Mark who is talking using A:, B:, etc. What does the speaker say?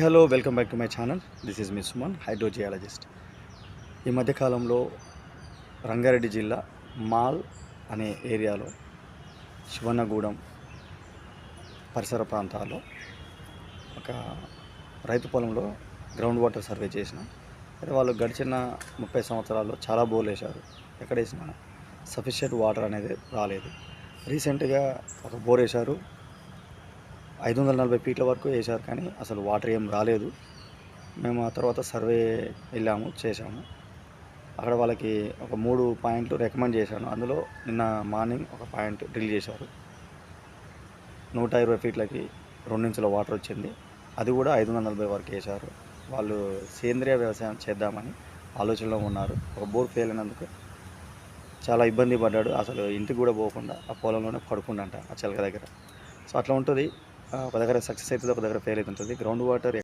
A: Hello welcome back to my channel. This is me Suman, hydrogeologist. ఈ మధ్యకాలంలో రంగారెడ్డి జిల్లా mall అనే ఏరియాలో శివన్నగూడెం పరిసర ప్రాంతాల్లో ఒక రైతు పొలంలో గ్రౌండ్ వాటర్ సర్వే చేసిన. అయితే వాళ్ళు గడిచిన 30 సంవత్సరాల్లో చాలా బోర్లు వేశారు. ఎక్కడ వేసినా సఫిషియెంట్ వాటర్ అనేది రాలేదు. రీసెంట్గా ఒక బోర్ వేశారు, 540 ఫీట్ల వరకు వేశారు, కానీ అసలు వాటర్ ఏం రాలేదు. మేము ఆ తర్వాత సర్వే వెళ్ళాము, చేశాము. అక్కడ వాళ్ళకి ఒక 3 పాయింట్లు రికమెండ్ చేశాను. అందులో నిన్న మార్నింగ్ ఒక పాయింట్ డ్రిల్ చేశారు. 120 ఫీట్లకి 2 ఇంచుల వాటర్ వచ్చింది. అది కూడా 540 వరకు వేశారు. వాళ్ళు సేంద్రియ వ్యవసాయం చేద్దామని ఆలోచనలో ఉన్నారు. ఒక బోర్ ఫెయిల్ అయినందుకు చాలా ఇబ్బంది పడ్డాడు. అసలు ఇంటికి కూడా పోకుండా ఆ పొలంలోనే పడుకుండంట, ఆ చిలక దగ్గర. సో అట్లా ఉంటుంది. ఒక దగ్గర సక్సెస్ అవుతుంది, ఒక దగ్గర ఫెయిల్ అవుతుంటుంది. Ground water